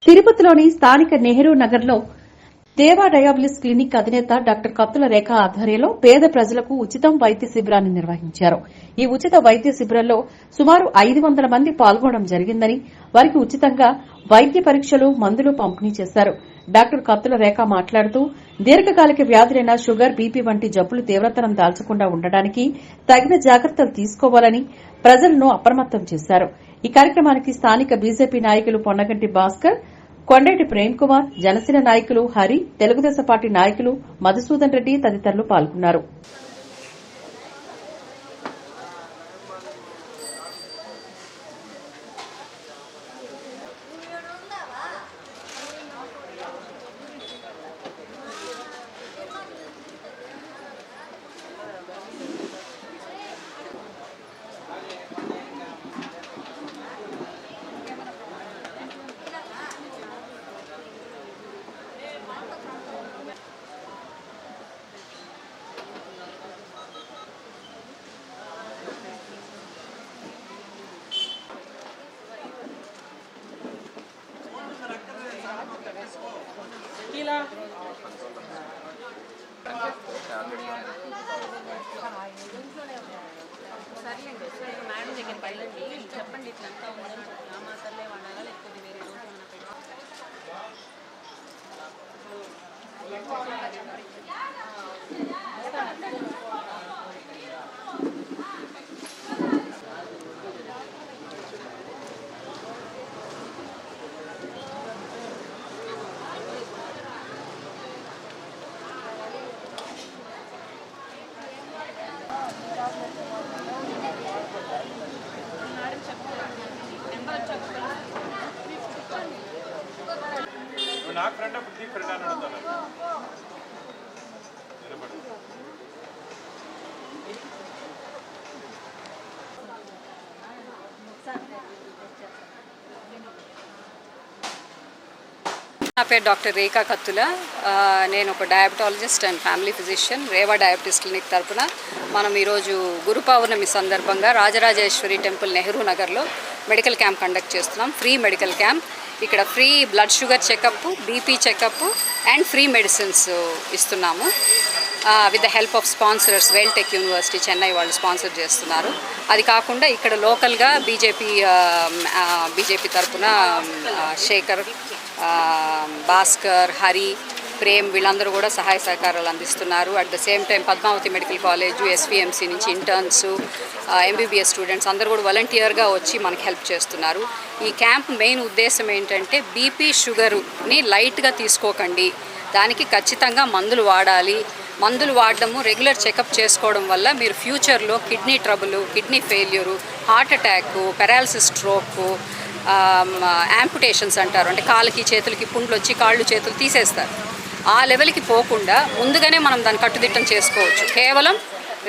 తిరుపతిలోని స్థానిక నెహ్రూ నగర్లో దేవా డయాబిలిస్ క్లినిక్ అధినేత డాక్టర్ కత్తుల రేఖ ఆధ్వర్యంలో పేద ప్రజలకు ఉచితం వైద్య శిబిరాన్ని నిర్వహించారు. ఈ ఉచిత వైద్య శిబిరంలో సుమారు 500 మంది పాల్గొనడం జరిగిందని, వారికి ఉచితంగా వైద్య పరీక్షలు, మందులు పంపిణీ చేశారు. డాక్టర్ కత్తుల రేఖ మాట్లాడుతూ దీర్ఘకాలిక వ్యాధులైన షుగర్, బీపీ వంటి జబ్బులు తీవ్రతరం దాల్చకుండా ఉండడానికి తగిన జాగ్రత్తలు తీసుకోవాలని ప్రజలను అప్రమత్తం చేశారు. ఈ కార్యక్రమానికి స్థానిక బీజేపీ నాయకులు పొన్నగంటి భాస్కర్, కొండేటి ప్రేమ్ కుమార్, జనసేన నాయకులు హరి, తెలుగుదేశం పార్టీ నాయకులు మధుసూదన్ రెడ్డి తదితరులు పాల్గొన్నారు. సర్లేండి సార్, మేడం దగ్గరికి వెళ్ళండి, చెప్పండి ఇట్లంతా ఉందని చెప్పి ఆ మాటలే వండాలా లేకపోతే వేరే రోజు ఏమన్నా నాకు ఫ్రెండ్ అప్పుడు ఫ్రెండ్ అని అడుగుతాను. నా పేరు డాక్టర్ రేఖా కత్తుల. నేను ఒక diabetologist and family physician. Reva diabetes clinic తరఫున మనం ఈరోజు గురు పౌర్ణమి సందర్భంగా రాజరాజేశ్వరి టెంపుల్ నెహ్రూ నగర్లో మెడికల్ క్యాంప్ కండక్ట్ చేస్తున్నాం. Free medical camp. ఇక్కడ free blood sugar checkup, BP checkup and free medicines ఇస్తున్నాము. With the help of sponsorers, Veltech university Chennai వాళ్ళు స్పాన్సర్ చేస్తున్నారు. అది కాకుండా ఇక్కడ లోకల్గా బీజేపీ తరఫున శేఖర్, భాస్కర్, హరి, ప్రేమ్ వీళ్ళందరూ కూడా సహాయ సహకారాలు అందిస్తున్నారు. At the same time Padmavathi medical college, SVMC నుంచి ఇంటర్న్స్, ఎంబీబీఎస్ స్టూడెంట్స్ అందరూ కూడా వాలంటీర్గా వచ్చి మనకి హెల్ప్ చేస్తున్నారు. ఈ క్యాంప్ మెయిన్ ఉద్దేశం ఏంటంటే బీపీ, షుగరుని లైట్గా తీసుకోకండి, దానికి ఖచ్చితంగా మందులు వాడాలి. మందులు వాడడము, రెగ్యులర్ చెకప్ చేసుకోవడం వల్ల మీరు ఫ్యూచర్లో kidney trouble, kidney failure, heart attack, paralysis, stroke, amputations అంటారు, అంటే కాళ్ళకి చేతులకి పుండ్లు వచ్చి కాళ్ళు చేతులు తీసేస్తారు. ఆ లెవెల్కి పోకుండా ముందుగానే మనం దాన్ని కట్టుదిట్టం చేసుకోవచ్చు. కేవలం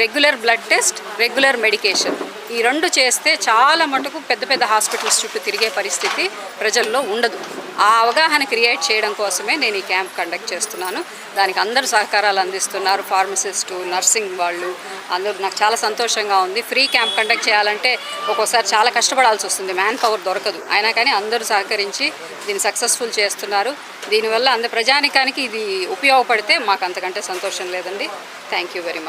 regular blood test, regular medication, ఈ రెండు చేస్తే చాలా మటుకు పెద్ద పెద్ద హాస్పిటల్స్ చుట్టూ తిరిగే పరిస్థితి ప్రజల్లో ఉండదు. ఆ అవగాహన క్రియేట్ చేయడం కోసమే నేను ఈ క్యాంప్ కండక్ట్ చేస్తున్నాను. దానికి అందరూ సహకారాలు అందిస్తున్నారు. ఫార్మసిస్టు, నర్సింగ్ వాళ్ళు అందరూ. నాకు చాలా సంతోషంగా ఉంది. ఫ్రీ క్యాంప్ కండక్ట్ చేయాలంటే ఒక్కోసారి చాలా కష్టపడాల్సి వస్తుంది, మ్యాన్ పవర్ దొరకదు. అయినా కానీ అందరూ సహకరించి దీన్ని సక్సెస్ఫుల్ చేస్తున్నారు. దీనివల్ల ప్రజానికానికి ఇది ఉపయోగపడితే మాకు అంతకంటే సంతోషం లేదండి. Thank you very much.